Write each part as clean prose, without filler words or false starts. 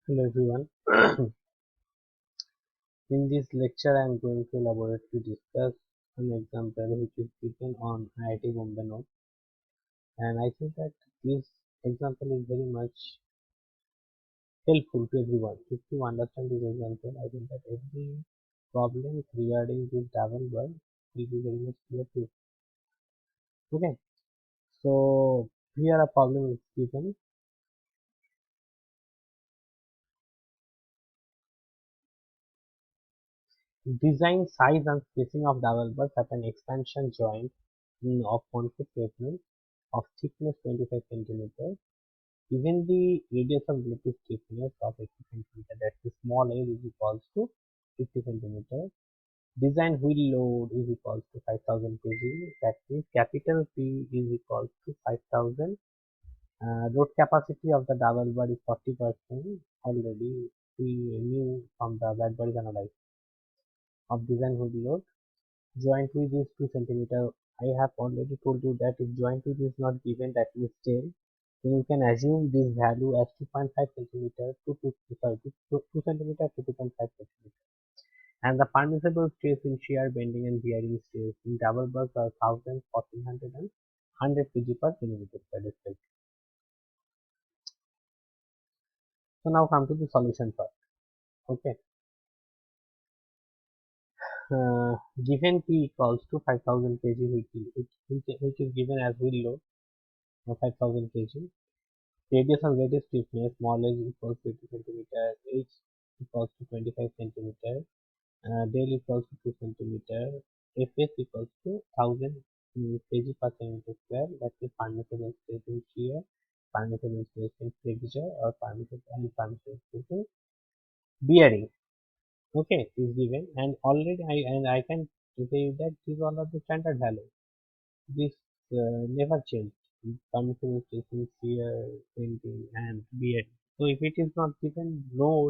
Hello everyone. In this lecture, I am going to elaborate to discuss an example which is given on IIT Bombay note, and I think that this example is very much helpful to everyone. If you understand this example, I think that every problem regarding this double bar will be very much clear to you. Okay, so here a problem is given. Design size and spacing of double bars at an expansion joint of concrete pavement of thickness 25 centimeters. Given the radius of relative stiffness of 80 centimeter, that is small a is equals to 50 centimeter. Design wheel load is equals to 5000 kg. That means capital P is equals to 5000. Load capacity of the double bar is 40%. Already we knew from the bad body analysis of design wheel load. Joint width is 2 centimeter. I have already told you that if joint width is not given, that is 10, then you can assume this value as 2.5 centimeter to 2 centimeter to 2.5 centimeter. And the permissible stress in shear bending and bearing stress in double bars are 1000, 1400 and 100 kg per millimeter square. So now come to the solution part. Okay. Given P equals to 5000 kg, which is given as wheel load of 5000 kg. Radius of radius stiffness small h equals to 80 centimeter, h equals to 25 centimeter, del equals to 2 centimeter, fs equals to 1000 kg per centimeter square. That is permissible stress in shear, permissible stress in flexure, or permissible stress in bearing. Okay, is given, and already I can say that these all are the standard values. This never changed. Permissible stress in shear, bending, and bearing. So if it is not given, no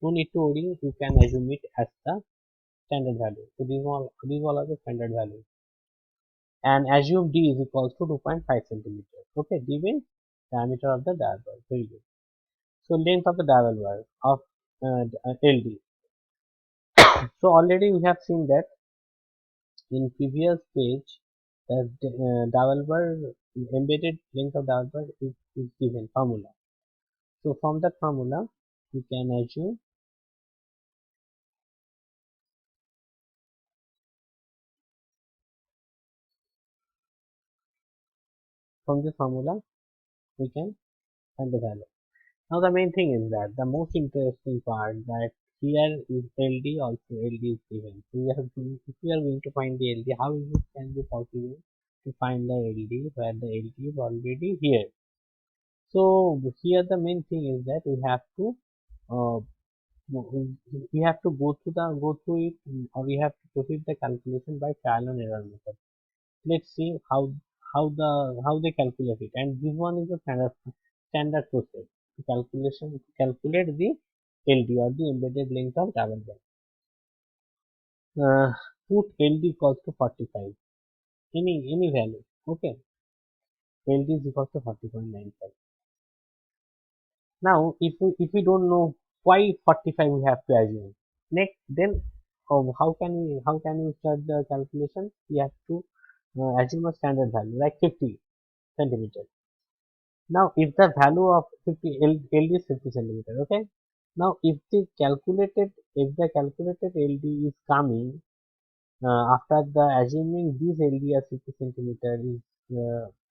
need to worry. You can assume it as the standard value. So these all are the standard values. And assume D is equals to 2.5 centimeters. Okay, D means diameter of the dial bar. Very good. So length of the dial bar of LD. So already we have seen that in previous page that dial bar embedded length of dial bar is given formula. So from that formula we can assume from this formula we can find the value. Now the main thing is that the most interesting part that here is LD, also LD is given. So if we are going to find the LD, how is it can be possible to find the LD where the LD is already here? So here the main thing is that uh, go through it, or we have to proceed the calculation by trial and error method. Let's see how they calculate it, and this one is a standard process to calculate the LD, or the embedded length of travel band. Put LD equals to 45, any value. Okay, LD is equals to 40.95. Now if we don't know why 45 we have to assume. Next, then how can we start the calculation? We have to assume a standard value like 50 centimeters. Now, if the value of 50 LD is 50 centimeter, okay. Now, if the calculated LD is coming after the assuming this LD as 50 centimeter is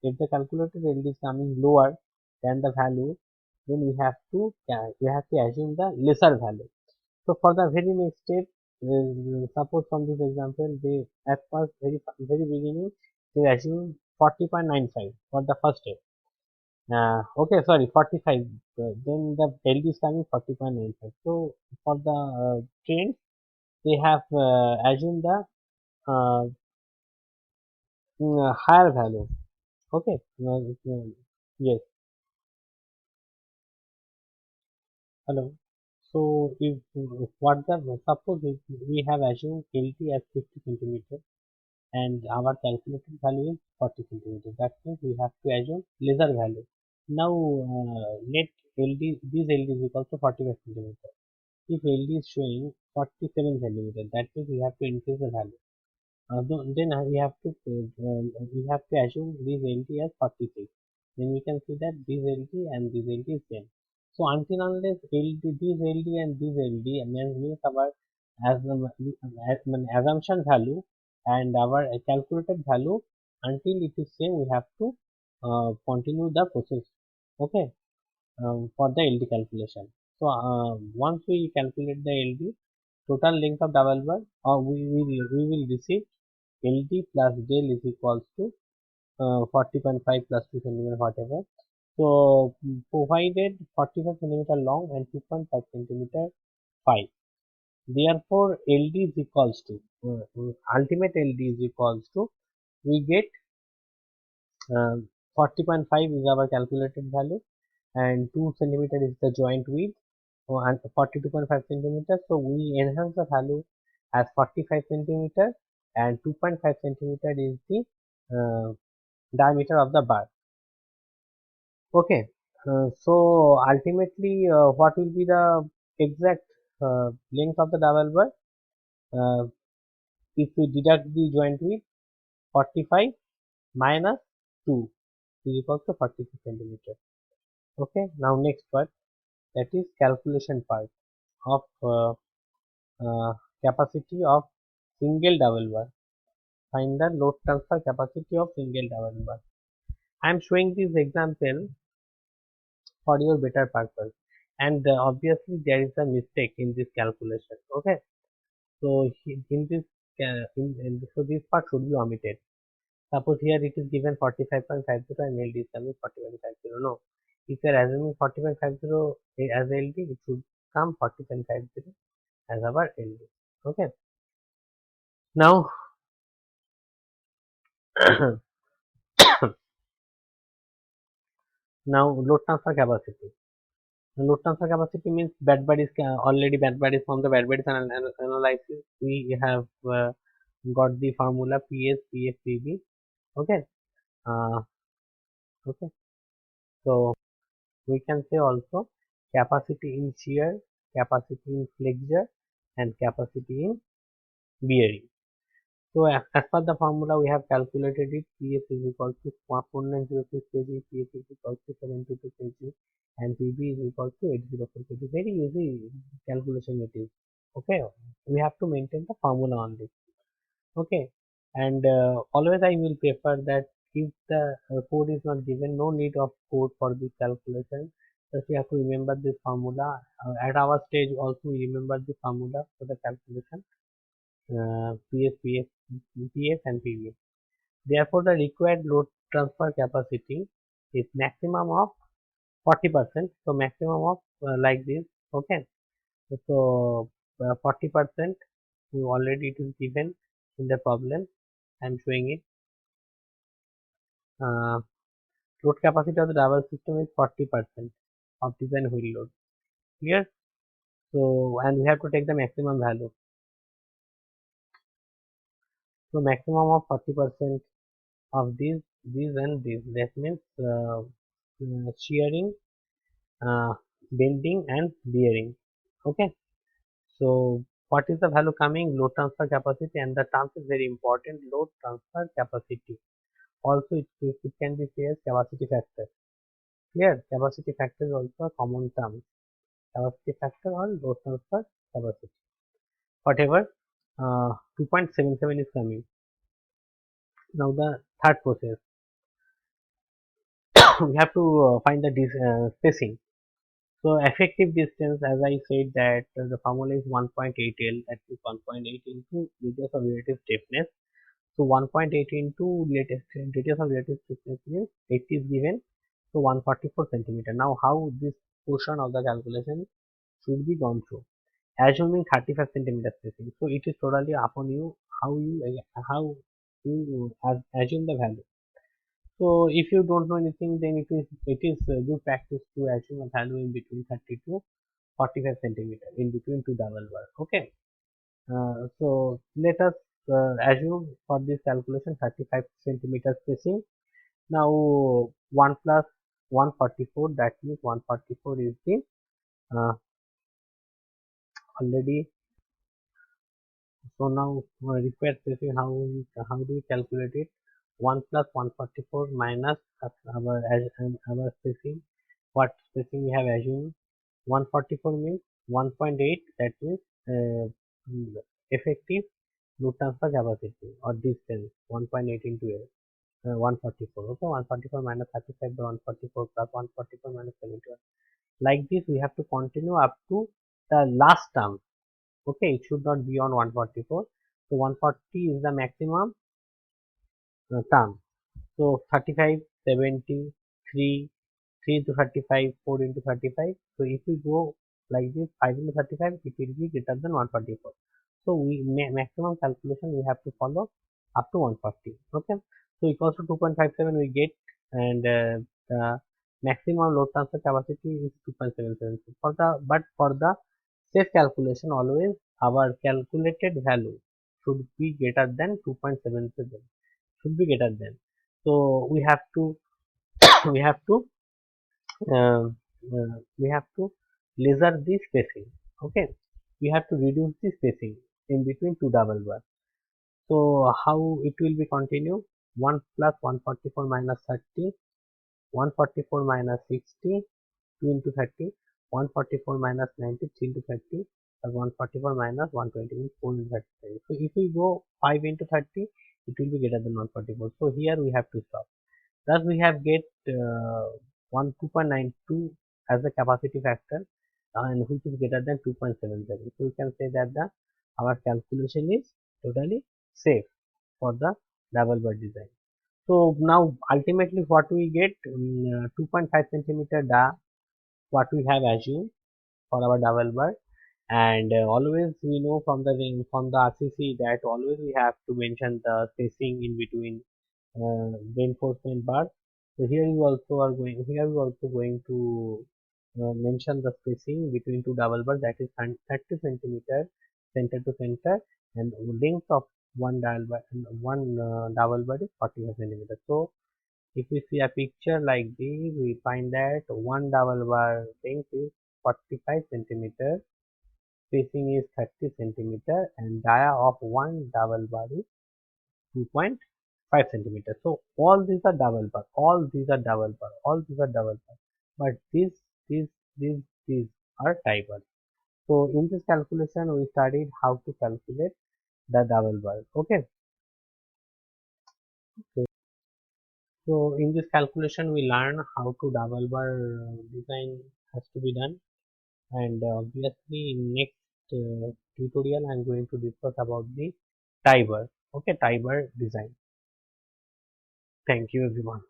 if the calculated LD is coming lower than the value, then we have to assume the lesser value. So, for the very next step, suppose from this example, they at first very beginning they assume 40.95 for the first step. Okay, sorry, 45. Then the LD is coming 40.95. So for the trains, they have assumed the uh, higher value. Okay, yes, hello. So if what the suppose if we have assumed LT as 50 centimeter and our calculated value is 40 centimeter. That means we have to assume lesser value. Now let LD, this LD is equal to 45 centimeter. If LD is showing 47 centimeter, that means we have to increase the value. Then we have to assume this LD as 46. Then we can see that this LD and this LD is same. So until unless this LD and this LD means our as an assumption value and our calculated value, until it is same, we have to continue the process. Okay, for the LD calculation. So once we calculate the LD, total length of double bar, we will receive LD plus del is equals to 40.5 plus 2 centimeter whatever. So provided 45 centimeter long and 2.5 centimeter 5. Therefore, LD is equals to ultimate LD is equals to, we get 40.5 is our calculated value and 2 centimeter is the joint width, and 42.5 centimeter. So we enhance the value as 45 centimeter and 2.5 centimeter is the uh, diameter of the bar. Okay, so ultimately, what will be the exact length of the double bar? Uh, if we deduct the joint width, 45 minus 2 is equal to 42 centimeter. Okay, now next part, that is calculation part of uh, capacity of single double bar. Find the load transfer capacity of single double bar. I am showing this example for your better purpose, and obviously there is a mistake in this calculation. Okay, so in this so this part should be omitted. Suppose here it is given 45.50 and LD is coming 40.50. No, if you are assuming 40.50 as LD, it should come 40.50 as our LD. Okay, now now load transfer capacity. Load transfer capacity means bad bodies, already bad bodies from the bad bodies analysis. We have got the formula PS, PF, PB. Okay. Uh, okay. So we can say also capacity in shear, capacity in flexure, and capacity in bearing. So as per the formula, we have calculated it. PS is equal to 4906 kg, PS is equal to 72 kg, and PB is equal to 804 kg. Very easy calculation it is. Okay, we have to maintain the formula on this. Okay, and always I will prefer that if the code is not given, no need of code for this calculation. Just we have to remember this formula. At our stage, also we remember the formula for the calculation. PS, PF and PV. Therefore, the required load transfer capacity is maximum of 40%. So, maximum of like this. Okay. So, 40% already it is given in the problem. I am showing it. Uh, Load capacity of the double system is 40% of design wheel load. Clear? So, and we have to take the maximum value. So, maximum of 40% of these and these. That means shearing, uh, bending and bearing. Okay, so what is the value coming? Load transfer capacity, and the term is very important, load transfer capacity. Also it can be said as capacity factor. Here capacity factor is also a common term. Capacity factor or load transfer capacity, whatever. 2.77 is coming. Now the third process, we have to find the spacing. So effective distance, as I said, that the formula is 1.8 L, that is 1.8 into radius of relative stiffness. So 1.8 into latest radius of relative stiffness means 8 is given. So 144 centimeter. Now how this portion of the calculation should be gone through? Assuming 35 centimeter spacing. So it is totally upon you how you assume the value. So if you don't know anything, then it is good practice to assume a value in between 30 to 45 centimeter in between two double bar. Okay, so let us assume for this calculation 35 centimeter spacing. Now 1 plus 144, that means 144 is the uh, already. So now required spacing, how do we calculate it? 1 plus 144 minus our spacing. What spacing we have assumed? 144 means 1.8, that means effective load transfer capacity or distance 1.8 into 144. Okay, 144 minus 35 by 144 plus 144 minus 71. Like this, we have to continue up to the last term. Okay, it should not be on 144. So 140 is the maximum term. So 35, 70, 3, 3 into 35, 4 into 35. So if we go like this, 5 into 35, it will be greater than 144. So we maximum calculation we have to follow up to 140. Okay. So equals to 2.57 we get, and the maximum load transfer capacity is 2.77. For the safe calculation, always our calculated value should be greater than 2.77. Should be greater than. So we have to uh, we have to laser the spacing. Okay, we have to reduce the spacing in between two double bar. So how it will be continue? 1 plus 144 minus 30, 144 minus 60, 2 into 30, 144 minus 90, 3 into 30, plus 144 minus 120 means 4 into 30. So if we go 5 into 30, it will be greater than 144. So here we have to stop. Thus we have get 2.92 as the capacity factor, and which is greater than 2.77. So we can say that the our calculation is totally safe for the double bar design. So now ultimately what we get, 2.5 centimeter da what we have assumed for our double bar, and always we know from the RCC that always we have to mention the spacing in between reinforcement bar. So here we also going to mention the spacing between two double bars, that is 30 centimeter center to center, and length of one double bar is 45 centimeter. So if we see a picture like this, we find that one double bar length is 45 centimeter, spacing is 30 centimeter, and dia of one double bar is 2.5 centimeters. So all these are double bar, all these are double bar, all these are double bar. But these, these are tie bar. So in this calculation, we studied how to calculate the double bar. Okay. Okay. So in this calculation, we learn how to double bar design has to be done, and obviously in next tutorial, I am going to discuss about the tie bar. Okay, tie bar design. Thank you, everyone.